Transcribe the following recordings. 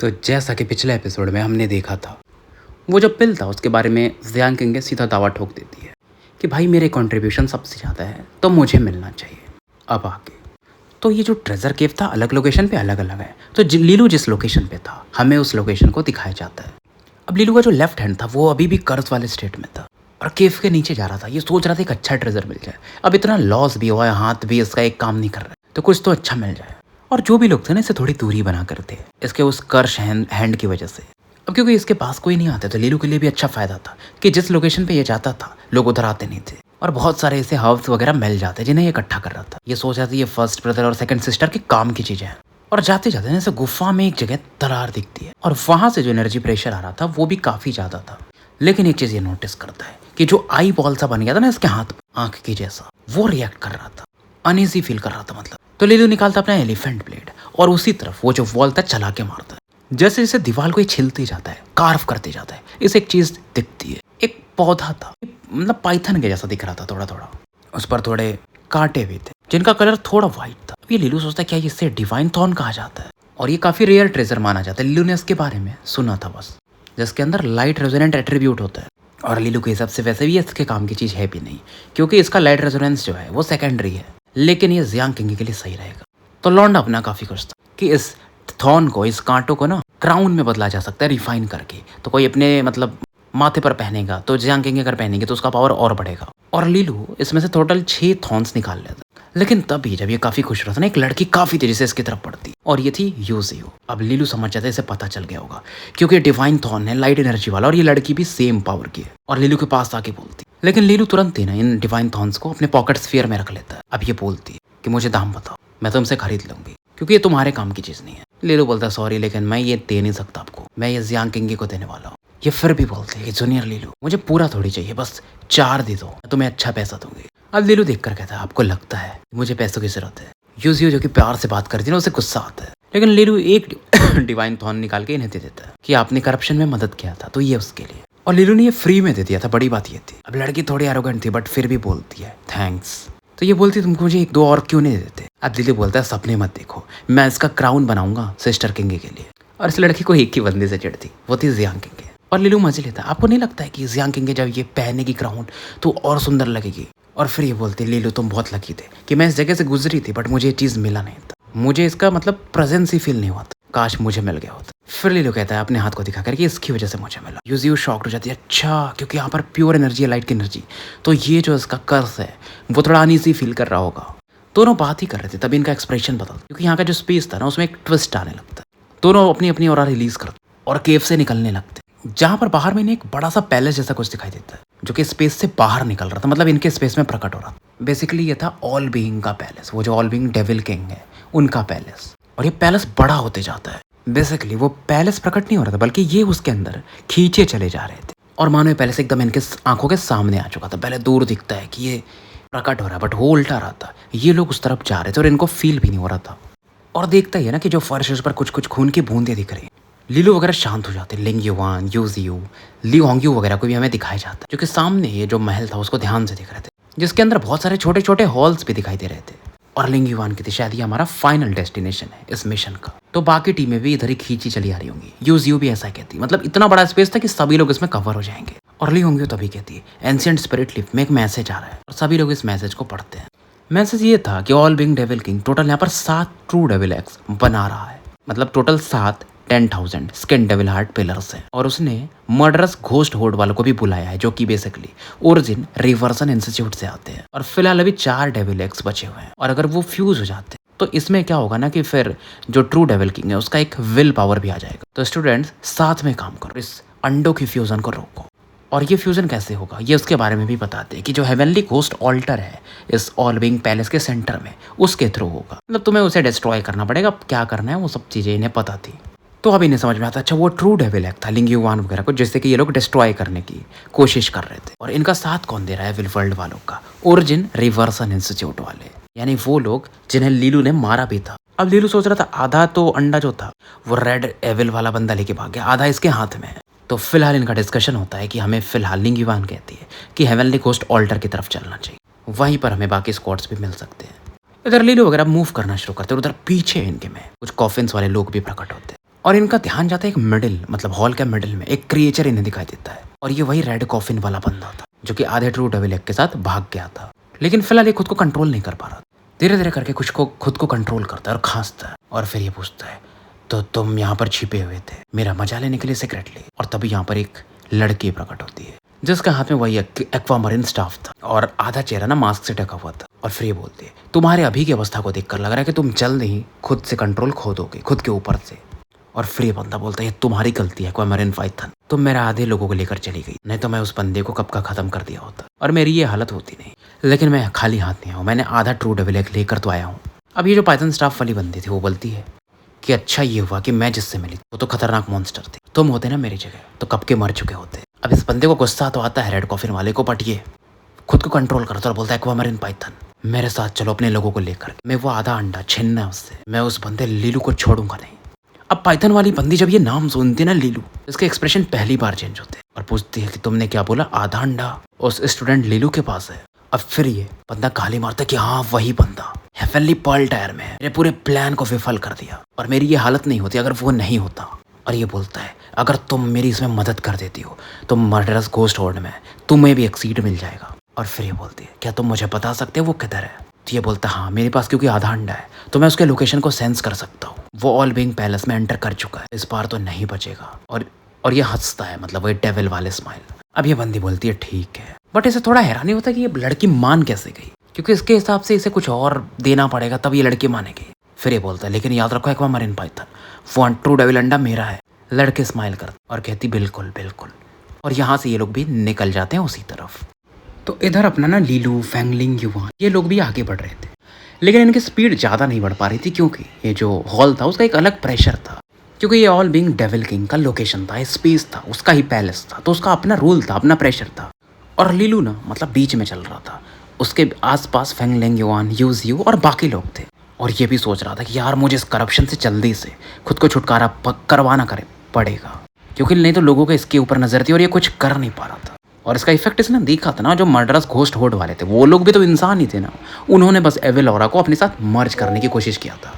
तो जैसा कि पिछले एपिसोड में हमने देखा था, वो जो पिल था उसके बारे में जियांग किंग सीधा दावा ठोक देती है कि भाई मेरे कंट्रीब्यूशन सबसे ज़्यादा है तो मुझे मिलना चाहिए। अब आगे तो ये जो ट्रेजर केव था अलग लोकेशन पे अलग अलग है, तो लीलू जिस लोकेशन पे था हमें उस लोकेशन को दिखाया जाता है। अब लीलू का जो लेफ्ट हैंड था वो अभी भी कर्ज वाले स्टेट में था और केव के नीचे जा रहा था। ये सोच रहा था एक अच्छा ट्रेजर मिल जाए। अब इतना लॉस भी हुआ है, हाथ भी इसका एक काम नहीं कर रहा है, तो कुछ तो अच्छा मिल जाए। और जो भी लोग थे ना इसे थोड़ी दूरी बना करते इसके उस कर्श हैंड की वजह से। अब क्योंकि इसके पास कोई नहीं आता तो लीलू के लिए भी अच्छा फायदा था कि जिस लोकेशन पे ये जाता था लोग उधर आते नहीं थे और बहुत सारे ऐसे हर्ब्स वगैरह मिल जाते जिन्हें ये इकट्ठा कर रहा था। ये सोच रहा था ये फर्स्ट ब्रदर और सेकंड सिस्टर के काम की चीजें हैं। और जाते जाते ना गुफा में एक जगह दरार दिखती है और वहां से जो एनर्जी प्रेशर आ रहा था वो भी काफी ज्यादा था। लेकिन एक चीज ये नोटिस करता है कि जो आई बॉल सा बन गया था ना इसके हाथ आंख की जैसा, वो रिएक्ट कर रहा था, अनईजी फील कर रहा था मतलब। तो लीलू निकालता अपना एलिफेंट ब्लेड और उसी तरफ वो जो वॉल था चला के मारता है। जैसे जैसे दीवार को ये छिलते जाता है, कार्व करते जाता है, इसे एक चीज दिखती है। एक पौधा था, मतलब पाइथन के जैसा दिख रहा था थोड़ा थोड़ा। उस पर थोड़े कांटे भी थे जिनका कलर थोड़ा व्हाइट था। अब ये लीलू सोचता है क्या इससे डिवाइन थॉर्न कहा जाता है और ये काफी रेयर ट्रेजर माना जाता है। लीलू ने इसके बारे में सुना था बस, जिसके अंदर लाइट रेजोनेंट एट्रीब्यूट होता है। और लीलू के हिसाब से वैसे भी इसके काम की चीज है भी नहीं, क्योंकि इसका लाइट रेजोनेंस जो है वो सेकेंडरी है, लेकिन ये जियांग किंग के लिए सही रहेगा। तो लौंडा अपना काफी खुश था कि इस थॉर्न को, इस कांटों को ना क्राउन में बदला जा सकता है रिफाइन करके। तो कोई अपने मतलब माथे पर पहनेगा तो जियांग किंग अगर पहनेंगे तो उसका पावर और बढ़ेगा। और लीलू इसमें से टोटल 6 थॉर्न्स निकाल लेता। लेकिन तभी जब ये काफी खुश रहा था ना, एक लड़की काफी तेजी से इसकी तरफ बढ़ती और ये थी यूजियो। अब लीलू समझ जाता है, इसे पता चल गया होगा क्योंकि डिवाइन थॉर्न है, लाइट एनर्जी वाला, और ये लड़की भी सेम पावर की है और लीलू के पास आके बोलती। लेकिन लीलू तुरंत ही ना इन डिवाइन थॉर्न्स को अपने पॉकेट स्फीयर में रख लेता है। अब ये बोलती है कि मुझे दाम बताओ, मैं तुमसे खरीद लूंगी क्योंकि ये तुम्हारे काम की चीज नहीं है। लीलू बोलता है सॉरी लेकिन मैं ये दे नहीं सकता आपको, मैं ये जियांग किंग को देने वाला हूँ। ये फिर भी बोलते हैं कि जूनियर लीलू मुझे पूरा थोड़ी चाहिए, बस 4 दे दो, मैं तुम्हें अच्छा पैसा दूंगी। अब लीलू देखकर कहता है आपको लगता है मुझे पैसों की जरूरत है? यूजियो जो कि प्यार से बात करती है ना उसे गुस्सा आता है। लेकिन लीलू एक डिवाइन थॉर्न निकाल के इन्हें दे देता है कि आपने करप्शन में मदद किया था तो ये उसके लिए। और लीलू ने ये फ्री में दे दिया था, बड़ी बात ये थी। अब लड़की थोड़ी एरोगेंट थी बट फिर भी बोलती है थैंक्स। तो ये बोलती तुमको मुझे 1-2 और क्यों नहीं देते? अब लीलू बोलता है सपने मत देखो, मैं इसका क्राउन बनाऊंगा सिस्टर किंग के लिए। और इस लड़की को एक ही बंदे से चिढ़ थी, वो थी जियांग किंग। और लीलू मजे लेता है। आपको नहीं लगता है कि जियांग किंग जब ये पहनेगी क्राउन तो और सुंदर लगेगी? और फिर ये बोलती लीलू तुम बहुत लकी थे कि मैं इस जगह से गुजरी थी बट मुझे ये चीज मिला नहीं था, मुझे इसका मतलब प्रेजेंस ही फील नहीं हुआ था, काश मुझे मिल गया होता। फिर लीलू कहता है अपने हाथ को दिखा करके इसकी वजह से मुझे मिला। यूजियो शॉक्ड हो जाती है, अच्छा क्योंकि यहाँ पर प्योर एनर्जी है, लाइट की एनर्जी, तो ये जो इसका कर्स है वो थोड़ा अनईजी फील कर रहा होगा। दोनों बात ही कर रहे थे तभी इनका एक्सप्रेशन बदल, क्योंकि यहाँ का जो स्पेस था ना उसमें एक ट्विस्ट आने लगता है। दोनों अपनी अपनी ऑरा रिलीज करते और केव से निकलने लगते, जहां पर बाहर में एक बड़ा सा पैलेस जैसा कुछ दिखाई देता है जो कि स्पेस से बाहर निकल रहा था, मतलब इनके स्पेस में प्रकट हो रहा था। बेसिकली ये था ऑल बीइंग का पैलेस, वो जो ऑल बीइंग डेविल किंग है उनका पैलेस। और ये पैलेस बड़ा होते जाता है। बेसिकली वो पैलेस प्रकट नहीं हो रहा था बल्कि ये उसके अंदर खींचे चले जा रहे थे। और मानो ये पैलेस एकदम इनके आंखों के सामने आ चुका था। पहले दूर दिखता है कि ये प्रकट हो रहा है बट वो उल्टा रहा था, ये लोग उस तरफ जा रहे थे और इनको फील भी नहीं हो रहा था। और देखता ही है ना कि जो फर्श है उस पर कुछ कुछ खून की बूंदें दिख रही है। लीलू वगैरह शांत हो जाते, लिंग युवान, यूजियो, ली होंग्यू वगैरह को भी हमें दिखाया जाता है जो कि सामने ये जो महल था उसको ध्यान से दिख रहे थे, जिसके अंदर बहुत सारे छोटे छोटे हॉल्स भी दिखाई दे रहे थे। और लिंग युवान की थी शायद ये हमारा फाइनल डेस्टिनेशन है इस मिशन का। तो बाकी टीमें भी इधर ही खींची चली आ रही होंगी। यूजियो भी ऐसा कहती, मतलब इतना बड़ा स्पेस था कि सभी लोग इसमें कवर हो जाएंगे। और ली होंग्यू तभी कहती है एंशिएंट स्पिरिट लिफ्ट में एक मैसेज आ रहा है और सभी लोग इस मैसेज को पढ़ते हैं। मैसेज ये था कि all being devil king total यहाँ पर 7 ट्रू डेविल एक्स बना रहा है, मतलब total 7 10,000 skin devil heart pillars हैं। और उसने मर्डरस घोस्ट होर्ड वालों को भी बुलाया है जो कि बेसिकली ओरिजिन रिवर्सन इंस्टीट्यूट से आते हैं। और फिलहाल अभी 4 डेविल एक्स बचे हुए हैं और अगर वो फ्यूज हो जाते हैं तो इसमें क्या होगा ना कि फिर जो ट्रू डेविल किंग है उसका एक विल पावर भी आ जाएगा। तो स्टूडेंट्स साथ में काम करो, इस अंडों की फ्यूजन को रोको। और ये फ्यूजन कैसे होगा ये उसके बारे में भी बताते हैं कि जो हेवनली घोस्ट ऑल्टर है इस ऑल बीइंग पैलेस के सेंटर में उसके थ्रू होगा, मतलब तुम्हें उसे डिस्ट्रॉय करना पड़ेगा। क्या करना है वो सब चीजें इन्हें पता थी। तो अब इन्हें समझ में आता अच्छा वो ट्रू डेविल एक्ट था लिंग युवान वगैरह को, जिससे कि ये लोग डिस्ट्रॉय करने की कोशिश कर रहे थे। और इनका साथ कौन दे रहा है विल वर्ल्ड वालों का? ओरिजिन रिवर्सन इंस्टीट्यूट वाले, यानी वो लोग जिन्हें लीलू ने मारा भी था। अब लीलू सोच रहा था आधा तो अंडा जो था वो रेड एविल वाला बंदा लेके भाग गया, आधा इसके हाथ में है। तो फिलहाल इनका डिस्कशन होता है कि हमें फिलहाल लिंग युवान कहती है कि हेवनली घोस्ट ऑल्टर की तरफ चलना चाहिए, वहीं पर हमें बाकी स्क्वाड्स भी मिल सकते हैं। इधर लीलू वगैरह मूव करना शुरू करते हैं, उधर पीछे इनके में कुछ कॉफिन्स वाले लोग भी प्रकट होते हैं। और इनका ध्यान जाता है एक मिडिल, मतलब हॉल के मिडिल में एक क्रिएचर इन्हें दिखाई देता है, और ये वही रेड कॉफिन वाला बंदा था जो कि आधे ट्रू डेविल एग के साथ भाग गया था। लेकिन फिलहाल ये खुद को कंट्रोल नहीं कर पा रहा। धीरे धीरे करके कुछ को खुद को कंट्रोल करता है और खांसता है, और फिर ये पूछता है, तो तुम यहाँ पर छिपे हुए थे मेरा मजा लेने के लिए सीक्रेटली? और तभी यहाँ पर एक लड़की प्रकट होती है जिसके हाथ में वही एक्वामरीन स्टाफ था और आधा चेहरा ना मास्क से ढका हुआ था। और फिर ये बोलती है, तुम्हारे अभी की अवस्था को देखकर लग रहा है कि तुम जल्द ही खुद से कंट्रोल खो दोगे, खुद के ऊपर से। और फिर ये बंदा बोलता है, ये तुम्हारी गलती है एक्वामरीन पाइथन, तुम मेरे आधे लोगों को लेकर चली गई, नहीं तो मैं उस बंदे को कब का खत्म कर दिया होता और मेरी ये हालत होती नहीं। लेकिन मैं खाली हाथ नहीं आया हूँ, मैंने आधा ट्रू डेविल एग लेकर तो आया हूँ। अब ये जो पाइथन स्टाफ वाली बंदी थी वो बोलती है कि अच्छा ये हुआ कि मैं जिससे मिली वो तो खतरनाक मॉन्स्टर थे, तुम होते ना मेरी जगह तो कब के मर चुके होते। अब इस बंदे को गुस्सा तो आता है रेड कॉफिन वाले को, बट ये खुद को कंट्रोल करता और बोलता है, एक्वामरीन पाइथन मेरे साथ चलो अपने लोगों को लेकर, मैं वो आधा अंडा छीनना है उससे, मैं उस बंदे लीलू को छोड़ूंगा नहीं। अब पाइथन वाली बंदी जब ये नाम सुनती है ना लीलू, इसके एक्सप्रेशन पहली बार चेंज होते हैं और पूछती है कि तुमने क्या बोला? आधा अंडा उस स्टूडेंट लीलू के पास है। अब फिर ये बंदा गाली मारता है कि हाँ वही बंदा हेवनली पर्ल टायर में मेरे पूरे प्लान को विफल कर दिया और मेरी ये हालत नहीं होती अगर वो नहीं होता। और ये बोलता है, अगर तुम मेरी इसमें मदद कर देती हो तो मर्डरस घोस्ट हॉर्ड में तुम्हें भी एक सीट मिल जाएगा। और फिर ये बोलती है, क्या तुम मुझे बता सकते हो वो किधर है? तो ये बोलता है, हाँ मेरे पास क्योंकि आधा अंडा है तो मैं उसके लोकेशन को सेंस कर सकता हूँ, वो ऑल बीइंग पैलेस में एंटर कर चुका है, इस बार तो नहीं बचेगा। और ये हंसता है, मतलब वही डेविल वाले स्माइल। अब ये बंदी बोलती है ठीक है, बट इसे थोड़ा हैरानी होता है कि ये लड़की मान कैसे गई, क्योंकि इसके हिसाब से इसे कुछ और देना पड़ेगा तब ये लड़की मानेगी। फिर ये बोलता है, लेकिन याद रखो एक्वामरीन पाइथन वो ट्रू डेविल अंडा मेरा है। लड़के स्माइल करते और कहती बिल्कुल बिल्कुल। और यहाँ से ये लोग भी निकल जाते हैं उसी तरफ। तो इधर अपना ना लीलू, फैंगलिंग, युवान ये लोग भी आगे बढ़ रहे थे, लेकिन इनकी स्पीड ज़्यादा नहीं बढ़ पा रही थी क्योंकि ये जो हॉल था उसका एक अलग प्रेशर था, क्योंकि ये ऑल बीइंग डेविल किंग का लोकेशन था, स्पेस था, उसका ही पैलेस था, तो उसका अपना रूल था, अपना प्रेशर था। और लीलू ना मतलब बीच में चल रहा था, उसके आसपास फैंगलिंग, युवान, यूज और बाकी लोग थे। और ये भी सोच रहा था कि यार मुझे इस करप्शन से जल्दी से खुद को छुटकारा करवाना पड़ेगा, क्योंकि नहीं तो लोगों के इसके ऊपर नजर थी और ये कुछ कर नहीं पा रहा था। और इसका इफेक्ट इसने देखा था ना, जो मर्डरस घोस्ट हॉर्ड वाले थे वो लोग भी तो इंसान ही थे ना, उन्होंने बस एविल ऑरा को अपने साथ मर्ज करने की कोशिश किया था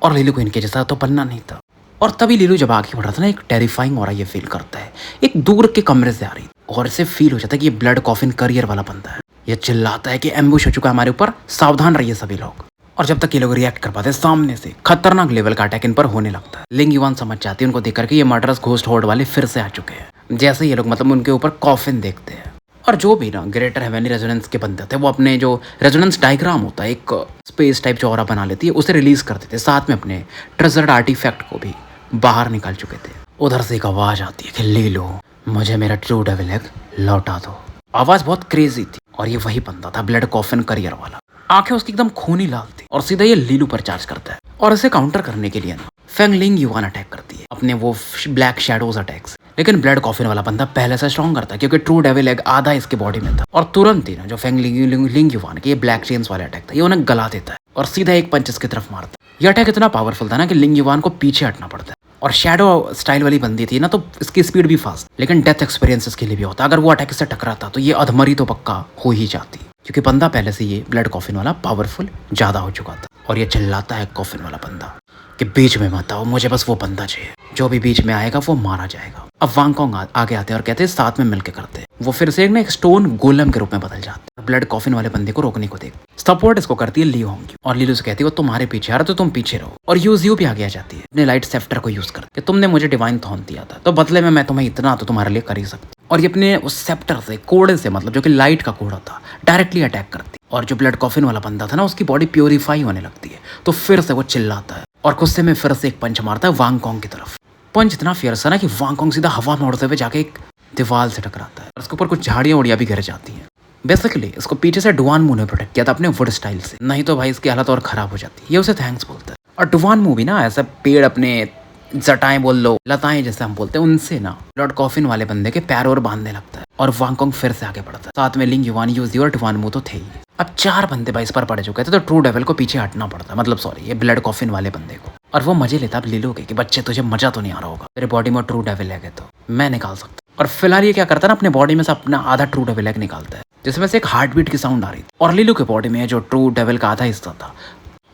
और लीलू को इनके जैसा तो बनना नहीं था। और तभी लीलू जब आगे बढ़ रहा था ना, एक टेरिफाइंग ऑरा ये फील करता है, एक दूर के कमरे से आ रही और इसे फील हो जाता है कि ये ब्लड कॉफिन करियर वाला बंदा है। ये चिल्लाता है कि एम्बुश हो चुका है हमारे ऊपर, सावधान रहिए सभी लोग। और जब तक ये लोग रिएक्ट कर पाते हैं, सामने से खतरनाक लेवल का अटैक इन पर होने लगता है। लिंग युवान समझ जाती है उनको देख करके ये मर्डरस घोस्ट हॉर्ड वाले फिर से आ चुके हैं। जैसे ये लोग मतलब उनके ऊपर कॉफिन देखते हैं, और जो भी ना ग्रेटर हेवनली रेजोनेंस के बंदे थे वो अपने जो रेजोनेंस डायग्राम होता है, एक स्पेस टाइप जो ऑरा बना लेती है, उसे रिलीज कर देते, साथ में अपने ट्रेजर्ड आर्टिफैक्ट को भी बाहर निकाल चुके थे। उधर से एक आवाज आती है कि ले लो, मुझे मेरा ट्रू डेविल एग लौटा दो। आवाज बहुत क्रेजी थी और ये वही बंदा था ब्लड कॉफिन करियर वाला। आंखें उसकी एकदम खूनी लाल थी और सीधा ये लीलू पर चार्ज करता है। और इसे काउंटर करने के लिए ना फैंगलिंग युवान अटैक करती है अपने वो ब्लैक शैडोज अटैक्स। लेकिन ब्लड कॉफिन वाला बंदा पहले से स्ट्रॉन्ग करता है क्योंकि ट्रू डेविल एग आधा इसके बॉडी में था। और तुरंत ही ना जो फैंगलिंग युवान के ये ब्लैक चेन्स वाला अटैक था, ये उन्हें गला देता है और सीधा एक पंच इसकी तरफ मारता है। ये अटैक इतना पावरफुल था ना कि लिंग युवान को पीछे हटना पड़ता है। और शैडो स्टाइल वाली बंदी थी ना, तो इसकी स्पीड भी फास्ट, लेकिन डेथ एक्सपीरियंस इसके लिए भी होता। अगर वो अटैक से टकराता तो ये अधमरी तो पक्का हो ही जाती, क्योंकि बंदा पहले से ये ब्लड कॉफिन वाला पावरफुल ज्यादा हो चुका था। और ये चिल्लाता है कॉफिन वाला बंदा कि बीच में मत आओ, मुझे बस वो बंदा चाहिए, जो भी बीच में आएगा वो मारा जाएगा। अब वांगकोंग आगे आते हैं और कहते हैं साथ में मिलकर करते हैं। वो फिर से एक स्टोन गोलम के रूप में बदल जाते हैं, ब्लड कॉफिन वाले बंदे को रोकने को देख सपोर्ट इसको करती है ली होंगी। और लीलू से कहती है वो तुम्हारे पीछे आ रहा तो तुम पीछे रहो। और यूज भी आगे आ जाती है अपने लाइट सेप्टर को यूज करके, तुमने मुझे डिवाइन थॉर्न दिया था तो बदले में मैं तुम्हें इतना तो तुम्हारे लिए कर ही सकती। और ये अपने उस सेप्टर से, कोड़े से, मतलब जो कि लाइट का कोड़ा था, डायरेक्टली अटैक करती। और जो ब्लड कॉफिन वाला बंदा था ना, उसकी बॉडी प्योरीफाई होने लगती है, तो फिर से वो चिल्लाता है और गुस्से में फिर से एक पंच मारता है वांगकोंग की तरफ। पंच इतना फियर्स है ना कि वांगकोंग सीधा हवा में उड़ते हुए जाके एक दीवार से टकराता है और उसके ऊपर कुछ झाड़ियां उड़ियां भी गिर जाती हैं। बेसिकली इसको पीछे से डुआन मू ने प्रोटेक्ट किया था अपने वुड स्टाइल से, नहीं तो भाई इसकी हालत और खराब हो जाती है। ये उसे थैंक्स बोलता है। और डुआन मू भी ना ऐसा पेड़, अपने जटाएं बोल लो, लताएं जैसे हम बोलते हैं, उनसे ना ब्लड कॉफिन वाले बंदे के पैर और बांधने लगता है। और वांगकोंग फिर से आगे बढ़ता है, साथ में लिंग युवान, यूजी और डुआन मू तो थे ही। अब 4 बंदे भाई इस पर पड़ चुके थे, तो ट्रू डेविल को पीछे हटना पड़ता, मतलब सॉरी ये ब्लड कॉफिन वाले बंदे को। और वो मजे लेता अब लीलू के कि बच्चे तुझे मजा तो नहीं आ रहा होगा, तेरे बॉडी में ट्रू डेविल एग है तो मैं निकाल सकता। और फिलहाल ये क्या करता है ना, अपने बॉडी में से अपना आधा ट्रू डेविल एग निकालता है, जिसमें से एक हार्ट बीट की साउंड आ रही थी। और लीलू के बॉडी में जो ट्रू डेविल का आधा हिस्सा था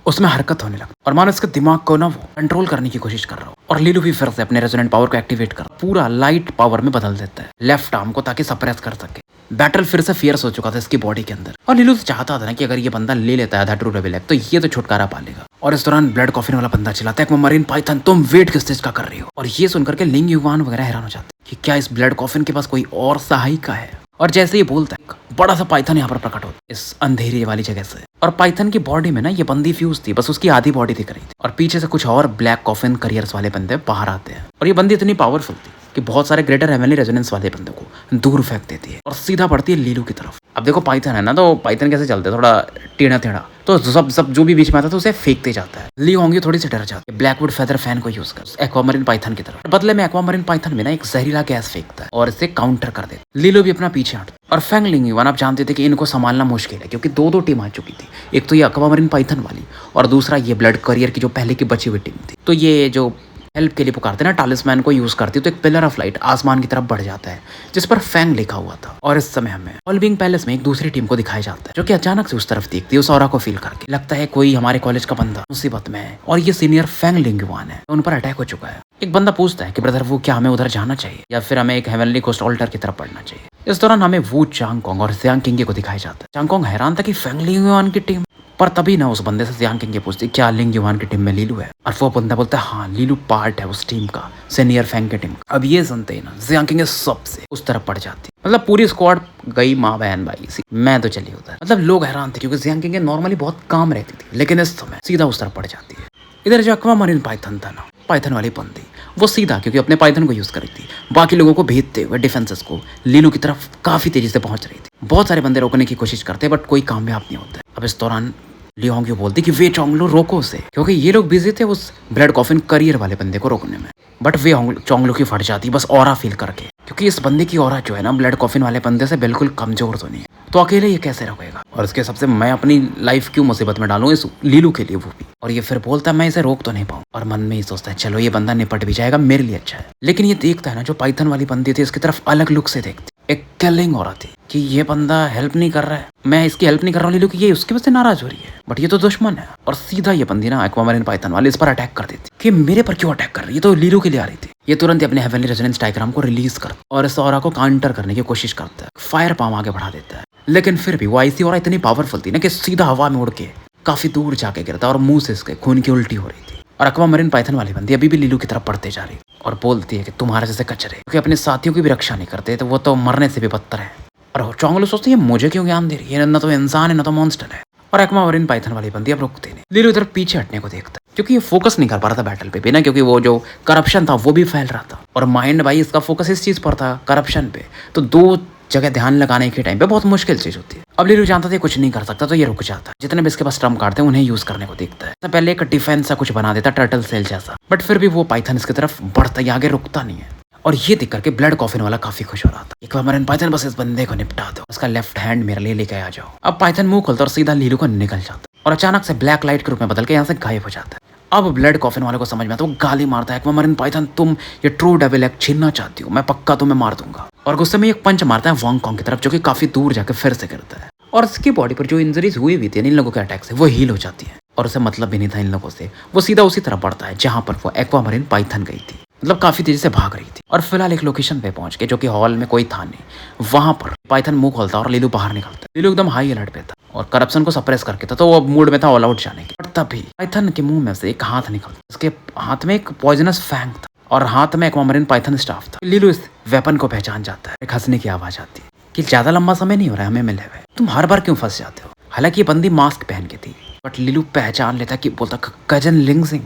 उसमें हरकत होने लगती और मानो इसके दिमाग को ना वो कंट्रोल करने की कोशिश कर रहा हो। और लीलू भी फिर से अपने रेजोनेंट पावर को एक्टिवेट कर पूरा लाइट पावर में बदल देता है लेफ्ट आर्म को, ताकि सप्रेस कर सके। बैटल फिर से फियर्स हो चुका था इसकी बॉडी के अंदर, और लीलू तो चाहता था ना कि अगर ये बंदा ले लेता है ट्रू डेविल तो ये तो छुटकारा पा लेगा। और इस दौरान ब्लड कॉफिन वाला बंदा चिल्लाता है, मरीन पाइथन तुम वेट किस चीज का कर रही हो। और ये सुनकर के लिंग युवान वगैरह हैरान हो जाते हैं कि क्या इस ब्लड कॉफिन के पास कोई और सहायिका है। और जैसे ही बोलता है बड़ा सा पाइथन यहाँ पर प्रकट होता है इस अंधेरी वाली जगह से। और पाइथन की बॉडी में ना ये बंदी फ्यूज थी, बस उसकी आधी बॉडी दिख रही थी। और पीछे से कुछ और ब्लैक कॉफिन करियर्स वाले बंदे बाहर आते हैं। और ये बंदी इतनी पावरफुल थी कि बहुत सारे ग्रेटर हेवनली रेजोनेंस वाले बंदों को दूर फेंक देती है और सीधा पड़ती है लीलू की तरफ। अब देखो पाइथन है ना, तो पाइथन कैसे चलते हैं, थोड़ा टेढ़ा टेढ़ा, तो सब जो भी बीच में आता है तो उसे फेंकते जाता है। ली होंगी थोड़ी सी डर जाती है, ब्लैकवुड फेदर फैन को यूज कर एक्वामरीन पाइथन की तरफ। बदले में एक्वामरीन पाइथन में ना एक जहरीला गैस फेंकता है और इसे काउंटर कर देता है। लीलू भी अपना पीछे हटता और फैंग लिंग युवान आप जानते थे कि इनको संभालना मुश्किल है, क्योंकि दो टीम आ चुकी थी। एक तो ये एक्वामरीन पाइथन वाली और दूसरा ये ब्लड करियर की जो पहले की बची हुई टीम थी। तो ये जो हेल्प के लिए पुकारते ना टालिस्मैन को यूज करती, तो एक पिलर ऑफ लाइट आसमान की तरफ बढ़ जाता है जिस पर फैंग लिखा हुआ था। और इस समय हमें ऑलबिंग पैलेस में एक दूसरी टीम को दिखाया जाता है जो कि अचानक से उस तरफ देखती है, उस ऑरा को फील करके लगता है कोई हमारे कॉलेज का बंदा मुसीबत में है और ये सीनियर फैंग लिंग युवान है, उन पर अटैक हो चुका है। एक बंदा पूछता है कि ब्रदर वो क्या हमें उधर जाना चाहिए या फिर हमें एक हेवनली कोस्ट ऑल्टर की तरफ पढ़ना चाहिए। इस दौरान हमें वो चांगकोंग और जियांग किंग को दिखाया जाता है। चांगकोंग हैरान था कि फैंग लिंग युवान की टीम, पर तभी ना उस बंदे से जियांग किंग पूछती क्या लिंग युवान की टीम में लीलू है। और वो बंदा बोलता है हाँ लीलू पार्ट है उस टीम का, सीनियर फैंग की टीम का। अब ये सुनते ही ना जियांग किंग सबसे उस तरफ पड़ जाती, मतलब पूरी स्क्वाड गई माँ बहन भाई सी, मैं तो चली उधर। मतलब लोग हैरान थे क्योंकि जियांग किंग नॉर्मली बहुत काम रहती थी, लेकिन इस समय सीधा उस तरफ पड़ जाती है। इधर जो एक्वामरीन पाइथन था ना, पाइथन वाली बंदी, वो सीधा क्योंकि अपने पाइथन को यूज कर रही थी बाकी लोगों को भेजते हुए डिफेंसेस को लीलू की तरफ काफी तेजी से पहुंच रही थी। बहुत सारे बंदे रोकने की कोशिश करते बट कोई कामयाब नहीं होता। अब इस दौरान ली होंगी बोलती कि वे चोंगलू रोको उसे, क्योंकि ये लोग बिजी थे उस ब्लड कॉफिन करियर वाले बंदे को रोकने में। बट वे चोंगलू की फट जाती बस ऑरा फील करके, क्योंकि इस बंदे की ऑरा जो है ना ब्लड कॉफिन वाले बंदे से बिल्कुल कमजोर तो नहीं है, तो अकेले ये कैसे रोकेगा। और इसके सबसे मैं अपनी लाइफ क्यों मुसीबत में डालूं इस लीलू के लिए, वो भी। और ये फिर बोलता है मैं इसे रोक तो नहीं पाऊं, और मन में ही सोचता है चलो ये बंदा निपट भी जाएगा, मेरे लिए अच्छा है। लेकिन ये देखता है ना जो पाइथन वाली बंदी थी इसकी तरफ अलग लुक से देखती, एक किलिंग हो रहा थी कि ये बंदा हेल्प नहीं कर रहा है, मैं इसकी हेल्प नहीं कर रहा हूँ लीलू की, ये उसकी वजह से नाराज हो रही है, बट ये तो दुश्मन है। और सीधा ये बंदी ना एक्वामरीन पाइथन वाले इस पर अटैक कर देती कि मेरे पर क्यों अटैक कर रही है, तो लीलू के लिए आ रही थी। ये तुरंत अपने हेवनली रेजोनेंस डायग्राम को रिलीज कर और इस ऑरा को काउंटर करने की कोशिश करता है, फायर पाम आगे बढ़ा देता है। लेकिन फिर भी वो ऐसी ऑरा इतनी पावरफुल थी ना कि सीधा हवा में उड़ के काफी दूर जाके गिरता और मुंह से इसके खून की उल्टी हो रही थी। और एक्वामरीन पाइथन वाली बंदी अभी भी लीलू की तरफ बढ़ते जा रही और बोलती है कि तुम्हारे जैसे कचरे क्योंकि अपने साथियों की भी रक्षा नहीं करते तो वो तो मरने से भी बदतर है। और चोंगलू सोचती है मुझे क्यों ज्ञान दे रही है, न तो इंसान है न तो मॉन्स्टर है। और एक्वामरीन पाइथन वाली बंदी अब रुकती नहीं, लीलू इधर पीछे हटने को देखता है क्योंकि ये फोकस नहीं कर पा रहा था बैटल पे भी ना, क्योंकि वो जो करप्शन था वो भी फैल रहा था और माइंड भाई इसका फोकस इस चीज पर था करप्शन पे, तो दो जगह ध्यान लगाने के टाइम पे बहुत मुश्किल चीज होती है। अब लीलू जानता था कुछ नहीं कर सकता तो ये रुक जाता है, जितने भी इसके पास ट्रम्प कार्ड थे उन्हें यूज करने को देखता है। तो पहले एक डिफेंस सा कुछ बना देता टर्टल सेल जैसा, बट फिर भी वो पाइथन इसकी तरफ बढ़ता ही आगे रुकता नहीं है। और ये देख करके ब्लड कॉफिन वाला काफी खुश हो रहा था, एक्वामरीन पाइथन बस इस बंदे को निपटा दो, उसका लेफ्ट हैंड मेरे लिए लेके आ जाओ। अब पाइथन मुंह खोलता और सीधा लीलू को निकल जाता और अचानक से ब्लैक लाइट के रूप में बदल के यहाँ से गायब हो जाता है। अब ब्लड कॉफिन वाले को समझ में आता है, वो गाली मारता है एक्वामरीन पाइथन तुम ये ट्रू डेविल एक्ट छीनना चाहती हो, मैं पक्का तुम्हें मार दूंगा। और गुस्से में एक पंच मारता है वांगकोंग की तरफ जो कि काफी दूर जाकर फिर से गिरता है और इसकी बॉडी पर जो इंजरीज हुई हुई थी इन लोगों के अटैक से वो हील हो जाती है और उसे मतलब भी नहीं था इन लोगों से। वो सीधा उसी तरफ बढ़ता है जहां पर वो एक्वामरीन पाइथन गई थी, मतलब काफी तेजी से भाग रही थी। और फिलहाल एक लोकेशन पे पहुंच के जो कि हॉल में कोई था नहीं, वहां पर पाइथन मुंह खोलता और लीलू बाहर निकलता। लीलू एकदम हाई अलर्ट पे था और करप्शन को सप्रेस करके था, तो वो मूड में था ऑल आउट जाने के। पर तभी पाइथन के मुंह में से एक हाथ निकलता, उसके हाथ में एक पॉइजनस फैंग था और हाथ में एक्वामरीन पाइथन स्टाफ था। लीलू इस वेपन को पहचान जाता है, एक हंसने की आवाज आती है कि ज्यादा लंबा समय नहीं हो रहा है हमें मिले हुए, तुम हर बार क्यों फंस जाते हो। हालांकि ये बंदी मास्क पहन के थी बट लीलू पहचान लेता कि बोलता कजन लिंगजिंग।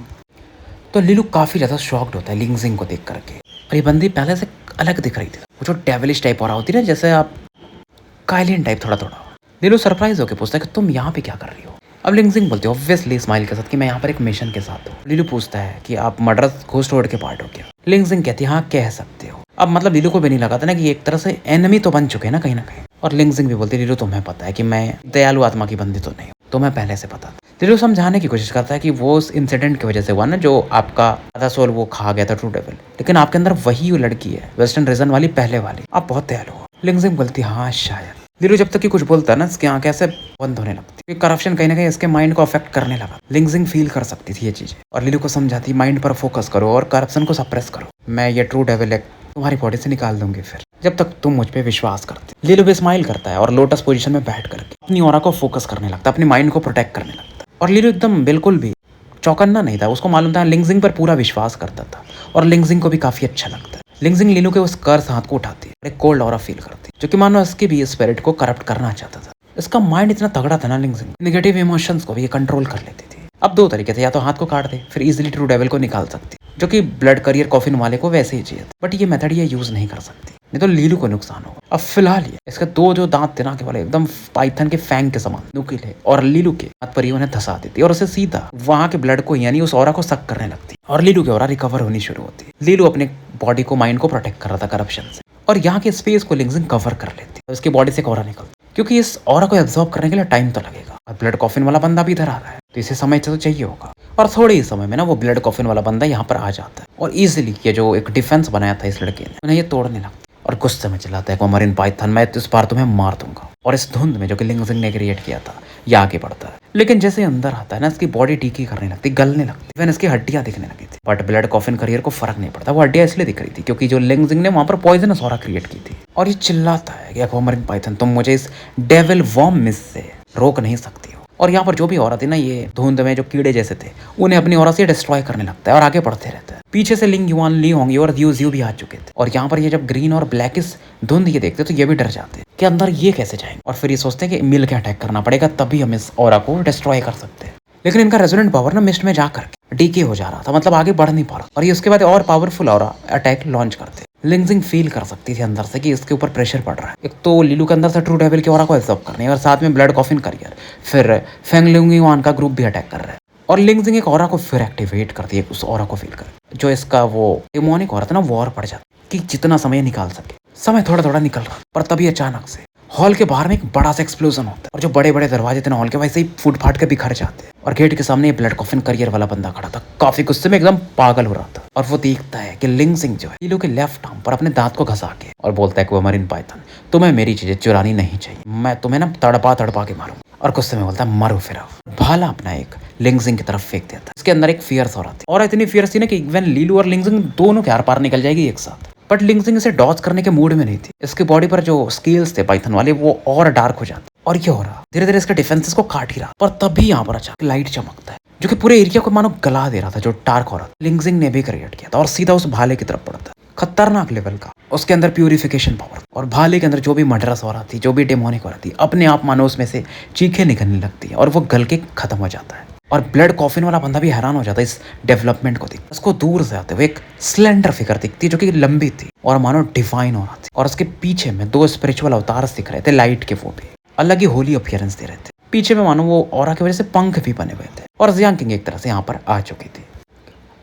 तो लीलू काफी ज्यादा शॉक्ड होता है लिंगजिंग को देख करके, और ये बंदी पहले से अलग दिख रही थी, वो जो डेविलिश टाइप हो रहा होती ना जैसे आप काइलिन टाइप थोड़ा थोड़ा। लीलू सरप्राइज होकर पूछता है कि तुम यहाँ पे क्या कर रही हो। अब लिंगजिंग बोलती है ऑब्वियसली स्माइल के साथ कि मैं यहाँ पर एक मिशन के साथ हूँ। लीलू पूछता है कि आप मर्डर घोस्ट रोड के पार्ट हो क्या। लिंगजिंग कहती है हाँ कह सकते हो। अब मतलब लीलू को भी नहीं लगा था ना कि एक तरह से एनिमी तो बन चुके हैं ना कहीं। और लिंगजिंग भी बोलती है लीलू तुम्हें पता है कि मैं दयालु आत्मा की बंदी तो नहीं हूँ, तुम्हें पहले से पता था। लीलू समझाने की कोशिश करता है कि वो उस इंसिडेंट की वजह से हुआ ना जो आपका आधा सोल वो खा गया था ट्रू डेविल, लेकिन आपके अंदर वही वो लड़की है वेस्टर्न रीजन वाली पहले वाली, आप बहुत दयालु हो। लिंगजिंग बोलती हाँ शायद। लीलू जब तक ये कुछ बोलता है ना, इसकी आंखें ऐसे बंद होने लगती है। करप्शन कहीं ना कहीं इसके माइंड को अफेक्ट करने लगा। लिंगजिंग फील कर सकती थी ये चीजें और लीलू को समझाती, माइंड पर फोकस करो और करप्शन को सप्रेस करो। मैं ये ट्रू डेविल एक तुम्हारी बॉडी से निकाल दूंगी फिर, जब तक तुम मुझ पे विश्वास करते। लीलू भी स्माइल करता है और लोटस पोजीशन में बैठ करके अपनी ऑरा को फोकस करने लगता है, अपनी माइंड को प्रोटेक्ट करने लगता है। और लीलू एकदम बिल्कुल भी चौकन्ना नहीं था, उसको मालूम था, लिंगजिंग पर पूरा विश्वास करता था और लिंगजिंग को भी काफी अच्छा लगता है। लिंगजिंग लीलू के उस कर्स हाथ को उठाती है और एक कोल्ड ऑरा फील करती है, जो कि मानो इसके भी स्पिरिट को करप्ट करना चाहता था। इसका माइंड इतना तगड़ा था ना, लिंगजिंग नेगेटिव इमोशंस को भी ये कंट्रोल कर लेती थी। अब दो तरीके थे, या तो हाथ को काट दे, फिर इजीली ट्रू डेविल को निकाल सकती, जो कि ब्लड करियर कॉफिन वाले को वैसे ही चाहिए, बट ये मेथड ये यूज नहीं कर सकती, नहीं तो लीलू को नुकसान होगा। अब फिलहाल ये इसके दो जो दांत थे ना के वाले एकदम पाइथन के फैंग के समान नुकीले, और लीलू के हाथ पर ही उन्हें धसा देती और उसे सीधा वहां के ब्लड को यानी उस ऑरा को सक करने लगती और लीलू की ऑरा रिकवर होनी शुरू होती। लीलू अपने बॉडी को, माइंड को प्रोटेक्ट कर रहा था करप्शन से, और यहाँ के स्पेस को लिंगजिंग कवर कर लेती है। उसकी बॉडी से एक ऑरा निकलती, क्योंकि इस ऑरा को एब्जॉर्ब करने के लिए टाइम तो लगेगा। और ब्लड कॉफिन वाला बंदा भी इधर आ रहा है, तो इसे समय तो चाहिए होगा। और थोड़े ही समय में ना वो ब्लड कॉफिन वाला बंदा यहाँ पर आ जाता है और इजीली ये जो एक डिफेंस बनाया था इस लड़के ने, उन्हें ये तोड़ने लगता है और गुस्से में चिल्लाता है, मरीन पाइथन, मैं इस बार तुम्हें मार दूंगा। और इस धुंध में जो कि लिंगजिंग ने क्रिएट किया था, ये आगे बढ़ता है। लेकिन जैसे अंदर आता है ना, इसकी बॉडी टीकी करने लगती, गलने लगती, इवन इसकी हड्डियां दिखने लगी थी। बट ब्लड कॉफिन करियर को फर्क नहीं पड़ता, वो हड्डियां इसलिए दिख रही थी क्योंकि जो लिंगजिंग ने वहां पर पॉइजनस ऑरा क्रिएट की थी। और ये चिल्लाता है कि एक्वामरीन पाइथन, तुम मुझे इस डेविल वॉर्म मिस से रोक नहीं सकती हो। और यहाँ पर जो भी औरत थी ना, ये धुंध में जो कीड़े जैसे थे, उन्हें अपनी औरत से डिस्ट्रॉय करने लगता है और आगे बढ़ते रहता है। पीछे से लिंग युआन, ली होंगी और यूजियो भी आ चुके थे। और यहाँ पर ये जब ग्रीन और ब्लैकिश धुंध ये देखते तो ये भी डर जाते हैं कि अंदर ये कैसे जाएंगे, और फिर ये सोचते हैं कि मिल के अटैक करना पड़ेगा, तभी हम इस ऑरा को डिस्ट्रॉय कर सकते हैं। लेकिन इनका रेजोनेंट पावर ना मिस्ट में जाकर डीके हो जा रहा था, मतलब आगे बढ़ नहीं पा रहा, और ये उसके बाद और पावरफुल ऑरा अटैक लॉन्च करते। लिंगजिंग फील कर सकती थी अंदर से कि इसके ऊपर प्रेशर पड़ रहा है। एक तो लीलू के अंदर से ट्रू डेविल के ऑरा को एब्जॉर्ब करने, और साथ में ब्लड कॉफिन करियर, फिर फेंग लिंगयुआन का ग्रुप भी अटैक कर रहा है। और लिंगजिंग एक ऑरा को फिर एक्टिवेट करती है, उस ऑरा को फील कर, जो इसका वो डेमोनिक ऑरा था ना, वो और बढ़ जाता कि जितना समय निकाल सके। समय थोड़ा थोड़ा निकल रहा, पर तभी अचानक से हॉल के बाहर में एक बड़ा सा एक्सप्लोजन होता है, और जो बड़े बड़े दरवाजे थे ना हॉल के, वैसे ही फूट फाट के बिखर जाते हैं। और गेट के सामने ब्लड कॉफिन करियर वाला बंदा खड़ा था, काफी गुस्से में, एकदम पागल हो रहा था। और वो देखता है कि लिंगजिंग जो है लीलू के लेफ्ट आर्म पर अपने दांत को घसा के और बोलता है, एक्वामरीन पाइथन, तुम्हें मेरी चीजें चुरानी नहीं चाहिए, मैं तुम्हें ना तड़पा तड़पा के मारूंगा। और गुस्से में बोलता है, मरो फिर। भाला अपना एक लिंगजिंग की तरफ फेंक देता है। इसके अंदर एक फियर्स औरत थी, और इतनी फियर्स थी ना कि इवन लीलू और लिंगजिंग दोनों के आर पार निकल जाएगी एक साथ। बट लिंगजिंग इसे डॉज करने के मूड में नहीं थी। इसके बॉडी पर जो स्केल्स थे पाइथन वाले, वो और डार्क हो जाते, और ये हो रहा धीरे धीरे इसके डिफेंसेस को काट ही रहा। पर तभी यहाँ पर अचानक लाइट चमकता है, जो कि पूरे एरिया को मानो गला दे रहा था, जो डार्क हो रहा था। लिंगजिंग ने भी क्रिएट किया था, और सीधा उस भाले की तरफ पड़ता है, खतरनाक लेवल का। उसके अंदर प्यूरिफिकेशन पावर, और भाले के अंदर जो भी मर्डरस हो रहा थी, जो भी डेमोनिक हो रहा थी, अपने आप मानो उसमें से चीखें निकलने लगती है और वो गल के खत्म हो जाता है। और ब्लड कॉफिन वाला बंदा भी हैरान हो जाता है इस डेवलपमेंट को देख। उसको दूर से आते हुए एक स्लेंडर फिगर दिखती है, जो कि लंबी थी और मानो डिवाइन हो रहा थी। और उसके पीछे में दो स्पिरिचुअल अवतार्स दिख रहे थे, लाइट के, वो भी अलग ही होली अपीयरेंस दे रहे थे। पीछे में मानो वो ऑरा की वजह से पंख भी बने हुए थे। और जियांग किंग एक तरह से यहाँ पर आ चुकी थी।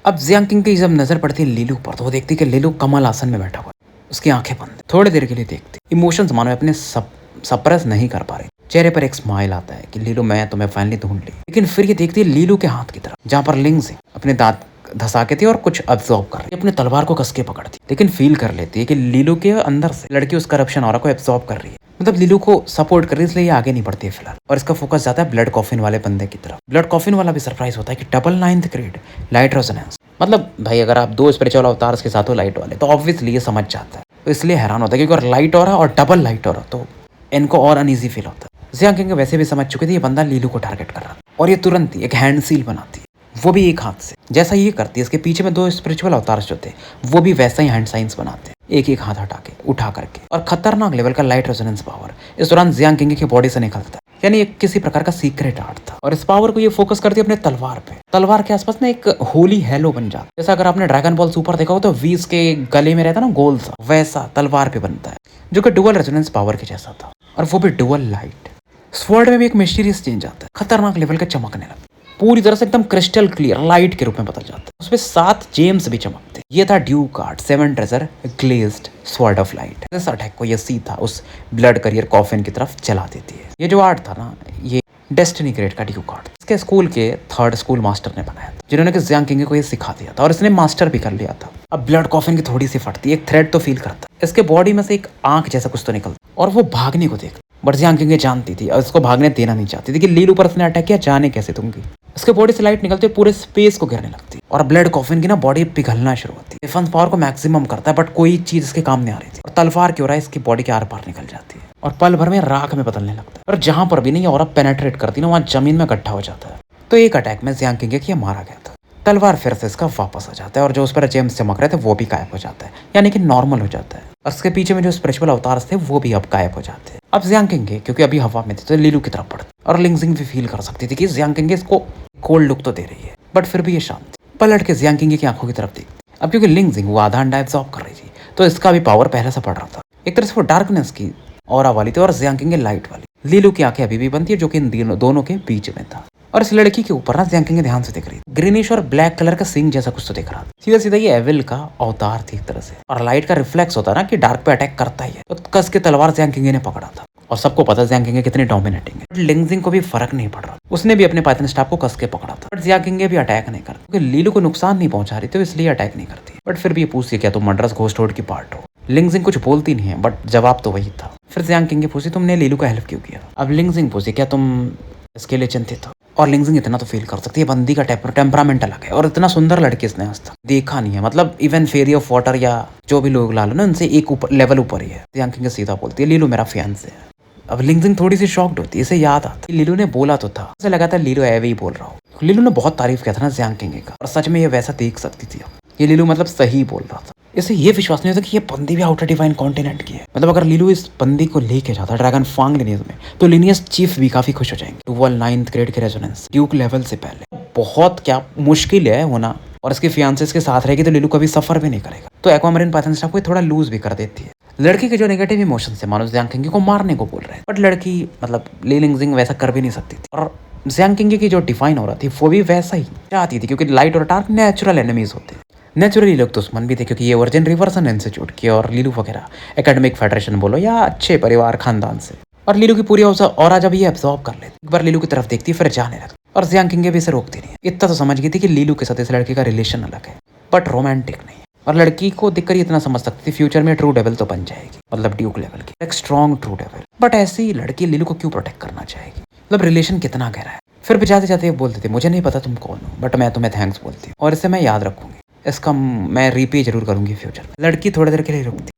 अब जियांग किंग की जब नजर पड़ती है लीलू पर, तो वो देखती कि लीलू कमल आसन में बैठा हुआ, उसकी आंखें बंद। थोड़ी देर के लिए देखती, इमोशंस मानो अपने सप्रेस नहीं कर पा रही। चेहरे पर एक स्माइल आता है कि लीलू, मैं तुम्हें फाइनली ढूंढ ली। लेकिन फिर ये देखती है लीलू के हाथ की तरफ, जहाँ पर लिंगजिंग अपने दांत धसा के थी और कुछ अब्सॉर्ब कर रही, अपने तलवार को कस के पकड़ती, लेकिन फील कर लेती है कि लीलू के अंदर से लड़की उस करप्शन ऑरा को एब्सॉर्ब कर रही है, मतलब लीलू को सपोर्ट कर रही है, इसलिए ये आगे नहीं बढ़ती है फिलहाल। और इसका फोकस जाता है ब्लड कॉफिन वाले बंदे की तरफ। ब्लड कॉफिन वाला भी सरप्राइज होता है कि double 9th grade light resonance, मतलब भाई अगर आप दो स्पिरिचुअल अवतार्स के साथ हो लाइट वाले, तो ऑब्वियसली ये समझ जाता है। तो इसलिए हैरान होता है, क्योंकि लाइट ऑरा और डबल लाइट ऑरा, तो इनको और अनईजी फील होता है। जियांग किंग वैसे भी समझ चुके थे ये बंदा लीलू को टारगेट कर रहा था, और ये तुरंत ही एक हैंड सील बनाती है, वो भी एक हाथ से। जैसा ये करती है, इसके पीछे में दो स्पिरिचुअल अवतार्स जो थे, वो भी वैसा ही हैंड साइंस बनाते हैं, एक एक हाथ हटा के, उठा करके। और खतरनाक लेवल का लाइट रेजोनेंस पावर इस दौरान जियांग किंग की बॉडी से निकलता है, यानी एक किसी प्रकार का सीक्रेट आर्ट था। और इस पावर को ये फोकस करती है अपने तलवार पे। तलवार के आसपास ना एक होली हेलो बन जाता है, जैसा अगर आपने ड्रैगन बॉल सुपर देखा हो तो वीस के गले में रहता ना गोल सा, वैसा तलवार पे बनता है, जो कि डुअल रेजोनेंस पावर के जैसा था, और वो भी डुअल लाइट। स्वॉर्ड में भी एक मिस्टीरियस चेंज आता है, खतरनाक लेवल का चमकने लगता है, पूरी तरह से एकदम क्रिस्टल क्लियर लाइट के रूप में बदल जाता है। उसमें 7 जेम्स भी चमकते। ये था due card 7 treasure glazed sword of light. इस अटैक को ये सीधा उस ब्लड करियर कॉफिन की तरफ चला देती है। ये जो आर्ट था ना, ये डेस्टिनी ग्रेड का ड्यू कार्ड इसके स्कूल के 3rd स्कूल मास्टर ने बनाया था, जिन्होंने जियांग किंग को ये सिखा दिया था, और इसने मास्टर भी कर लिया था। अब ब्लड कॉफिन की थोड़ी सी फटती, एक थ्रेड तो फील करता है, इसके बॉडी में से एक आंख जैसा कुछ तो निकलता, और वो भागने को देखता। बट जियांग किंग जानती थी और इसको भागने देना नहीं चाहती थी कि लीलू पर उसने अटैक किया, जाने कैसे दूंगी। उसके बॉडी से लाइट निकलती है, पूरे स्पेस को घेरने लगती है और ब्लड कॉफिन की ना बॉडी पिघलना शुरू होती है। डिफेंस पावर को मैक्सिमम करता है बट कोई चीज इसके काम नहीं आ रही थी और तलवार की ओर इसकी बॉडी के आर पार निकल जाती है और पल भर में राख में बदलने लगता है और जहां पर भी नहीं और पेनेट्रेट करती ना वहां जमीन में इकट्ठा हो जाता है। तो एक अटैक में जियांग किंग ये मारा गया था। तलवार फिर से इसका वापस आ जाता है और जो उस पर जेम्स चमक रहे थे वो भी गायब हो जाता है, यानी कि नॉर्मल हो जाता है। और उसके पीछे में जो स्पिरिचुअल अवतार थे वो भी अब गायब हो जाते हैं। अब जियांग किंग क्योंकि अभी हवा में थी तो लीलू की तरफ बढ़ती और लिंगजिंग भी फील कर सकती थी कि जियांग किंग इसको कोल्ड लुक तो दे रही है बट फिर भी ये शांत थी। पलट के जियांग किंग की आंखों की तरफ देखती। अब क्योंकि लिंगजिंग वो आधा अंडा एब्जॉर्ब कर रही थी तो इसका भी पावर पहले से बढ़ रहा था। एक तरह से वो डार्कनेस की ऑरा वाली थी और जियांग किंग लाइट वाली। लीलू की आंखें अभी भी बंद थी जो कि इन दोनों के बीच में था और इस लड़की के ऊपर ना जियांग किंग ध्यान से दिख रही थी। ग्रीनिश और ब्लैक कलर का सिंग जैसा कुछ तो दिख रहा था। सीधा सीधा ये एविल का अवतार थी एक तरह से और लाइट का रिफ्लेक्स होता है ना कि डार्क पे अटैक करता ही है। तो कस के तलवार जियांग किंग ने पकड़ा था और सबको पता जियांग किंग कितनी डोमिनेटिंग है। बट लिंगजिंग को भी फर्क नहीं पड़ रहा, उसने भी अपने पाइथन स्टाफ को कस के पकड़ा था। बट जियांग किंग भी अटैक नहीं करती क्योंकि लीलू को नुकसान नहीं पहुंचा रही तो इसलिए अटैक नहीं करती। बट फिर भी ये पूछती क्या तुम मर्डरस घोस्ट रोड की पार्ट हो। लिंगजिंग कुछ बोलती नहीं है बट जवाब तो वही था। फिर जियांग किंग पूछी तुमने लीलू का हेल्प क्यों किया। अब लिंगजिंग पूछी क्या तुम इसके लिए चिंतित हो। और लिंगजिंग इतना तो फील कर सकती है बंदी का टेम्परामेंट अलग है और इतना सुंदर लड़की इसने आज तक देखा नहीं है। मतलब इवन फेरी ऑफ वाटर या जो भी लोग ला लो ना उनसे एक लेवल ऊपर ही है। जियांग किंग सीधा बोलती है लीलू मेरा फियांसे है। अब लिंगजिंग थोड़ी सी शॉक्ड होती है, इसे याद आता लीलू ने बोला तो था, उसे लगा था लीलू ऐवे ही बोल रहा हो। लीलू ने बहुत तारीफ किया था ना जियांग किंग का और सच में ये वैसा देख सकती थी। ये लीलू मतलब सही बोल रहा था। इसे ये विश्वास नहीं होता कि ये बंदी भी आउटर डिवाइन कॉन्टिनेंट की है। मतलब अगर लीलू इस बंदी को लेके जाता ड्रैगन फांग लिनियस में तो लिनियस चीफ भी काफी खुश हो जाएंगे। टूवेल 9th ग्रेड के रेजोनेंस ड्यूक लेवल से पहले बहुत क्या मुश्किल है होना और इसके फियांसेस के साथ रहेगी तो लीलू कभी सफर भी नहीं करेगा। तो एक्वामरीन पाइथन स्टाफ को थोड़ा लूज भी कर देती है। लड़की के जो नेगेटिव इमोशन है मानो जियांग किंग को मारने को बोल रहे हैं बट लड़की मतलब लिंगजिंग वैसा कर भी नहीं सकती थी और जियांग किंग की जो डिफाइन हो रहा थी वो भी वैसा ही चाहती थी क्योंकि लाइट और डार्क नेचुरल एनिमीज होते हैं। नेचुरली लोग दुश्मन भी थे क्योंकि ये वर्जिन रिवर्सन इंस्टीट्यूट की और लीलू वगैरह एकेडमिक फेडरेशन बोलो या अच्छे परिवार खानदान से। और लीलू की पूरी और जब ये एब्जॉर्ब कर लेती एक बार लीलू की तरफ देखती फिर जाने लगती और जियांग किंग भी इसे रोकती नहीं। इतना तो समझ गई थी कि लीलू के साथ इस लड़के का रिलेशन अलग है बट रोमांटिक नहीं। और लड़की को देखकर इतना समझ सकती थी फ्यूचर में ट्रू डेविल तो बन जाएगी, मतलब ड्यूक लेवल की एक स्ट्रॉन्ग ट्रू डेविल। बट ऐसी लड़की लीलू को क्यों प्रोटेक्ट करना चाहेगी, मतलब रिलेशन कितना गहरा है। फिर भी जाते जाते बोलते थे मुझे नहीं पता तुम कौन हो बट मैं तुम्हें थैंक्स बोलती हूँ और इसे मैं याद रखूंगी, इसका मैं रीपे जरूर करूंगी फ्यूचर में। लड़की थोड़ी देर के लिए रुकती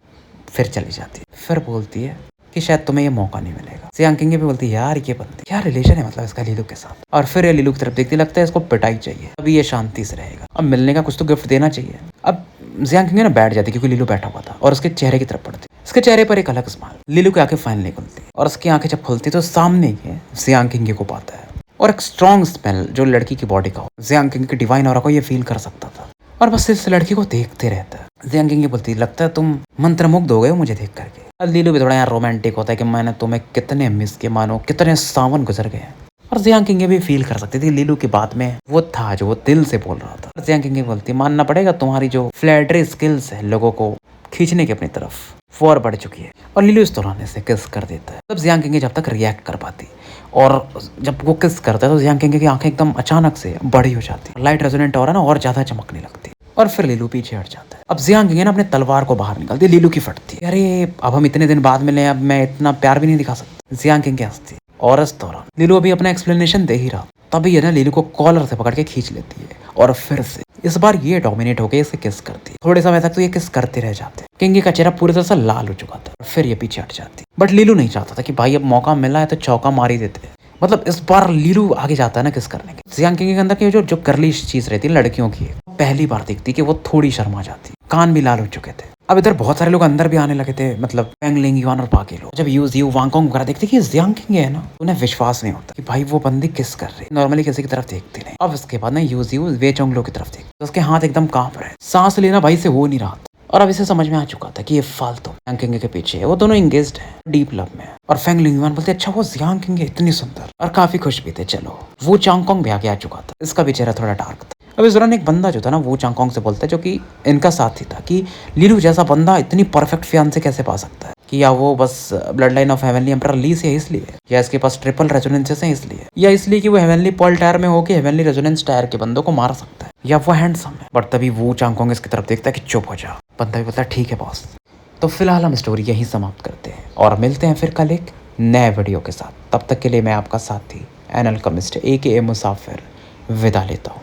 फिर चली जाती फिर बोलती है कि शायद तुम्हें ये मौका नहीं मिलेगा। जियांग किंग भी बोलती है यार ये बंदी क्या रिलेशन है मतलब इसका लीलू के साथ। और फिर ये लीलू की तरफ देखती लगता है इसको पिटाई चाहिए, अभी ये शांति से रहेगा, अब मिलने का कुछ तो गिफ्ट देना चाहिए। अब जियांग किंग ना बैठ जाती क्योंकि लीलू बैठा हुआ था और उसके चेहरे की तरफ पड़ती। इसके चेहरे पर एक अलग स्माइल। लीलू की आंखें फाइनली खुलती और उसकी आंखें जब खुलती तो सामने ही जियांग किंग को पाता है और एक स्ट्रॉन्ग स्मेल जो लड़की की बॉडी का हो। जियांग किंग की डिवाइन ऑरा को ये फील कर सकता था और बस इस लड़की को देखते रहता है। जियांग किंग बोलती लगता है तुम मंत्रमुग्ध हो गए हो मुझे देख करके। अब लीलू भी थोड़ा यार रोमांटिक होता है कि मैंने तुम्हें कितने मिस किए, मानो कितने सावन गुजर गए। और जियांग किंग भी फील कर सकती थी लीलू की बात में वो था जो वो दिल से बोल रहा था। जियांग किंग बोलती मानना पड़ेगा तुम्हारी जो फ्लैटरी स्किल्स है लोगों को खींचने की अपनी तरफ वो और बढ़ चुकी है। और लीलू इस दौरान से किस कर देता है। तब जियांग किंग जब तक रिएक्ट कर पाती और जब वो किस करता है तो जियांग किंग की आंखें एकदम अचानक से बड़ी हो जाती, लाइट रेजोनेंट हो रहा है ना और ज्यादा चमकने लगती और फिर लीलू पीछे हट जाता है। अब जियांग किंग ना अपने तलवार को बाहर निकालती, लीलू की फटती। अरे अब हम इतने दिन बाद मिले, अब मैं इतना प्यार भी नहीं दिखा सकती। जियांग किंग हंसती और इस दौरान लीलू अभी अपना एक्सप्लेनेशन दे ही रहा तभी ये ना लीलू को कॉलर से पकड़ के खींच लेती है और फिर से इस बार ये डोमिनेट होकर इसे किस करती है। थोड़े समय तक तो ये किस करते रह जाते। किंग का चेहरा पूरी तरह से लाल हो चुका था फिर ये पीछे हट जाती। बट लीलू नहीं चाहता था कि भाई अब मौका मिला है तो चौका मार ही देते। मतलब इस बार लीलू आगे जाता है ना किस करने के। जियांग किंग के अंदर की जो गर्लिश चीज रहती है लड़कियों की पहली बार दिखती कि वो थोड़ी शर्मा जाती, कान भी लाल हो चुके थे। अब इधर बहुत सारे लोग अंदर भी आने लगे थे, मतलब फेंग लिंग युआन और बाकी लोग। जब यू वांगकोंग वगैरह देखते कि जियांग किंग है ना उन्हें विश्वास नहीं होता कि भाई वो बंदी किस कर रही, नॉर्मली किसी की तरफ देखती नहीं। अब इसके बाद ना यू वे चोंगलो की तरफ देखती तो उसके हाथ एकदम कांप रहे, सांस लेना भाई से हो नहीं रहा था। और अब इसे समझ में आ चुका था कि ये फालतू जियांग किंग के पीछे है, वो दोनों एंगेज्ड है, डीप लव में। और फेंग लिंग युआन बोलते अच्छा वो जियांग किंग है इतनी सुंदर, और काफी खुश भी थे। चलो वो चांगकोंग भी आगे आ चुका था, इसका भी चेहरा थोड़ा डार्क था। अब इस दौरान एक बंदा जो था ना वो चांगकोंग से बोलता है जो कि इनका साथी था कि लीलू जैसा बंदा इतनी परफेक्ट फियांसे कैसे पा सकता है, कि या वो बस bloodline of heavenly emperor Li से है इसलिए, या इसके पास ट्रिपल रेजोनेंसेस हैं इसलिए, या इसलिए कि वो हेवनली पॉल टायर में होकर हेवनली रेजोनेंस टायर के बंदों को मार सकता है, या वो हैंडसम है। बट तभी वो चांगकोंग इसकी तरफ देखता है कि चुप हो जा। बंदा भी बोलता है ठीक है बॉस। तो फिलहाल हम स्टोरी यहीं समाप्त करते हैं और मिलते हैं फिर कल एक नए वीडियो के साथ। तब तक के लिए मैं आपका साथी एन अल्केमिस्ट AKA मुसाफिर विदा लेता हूँ।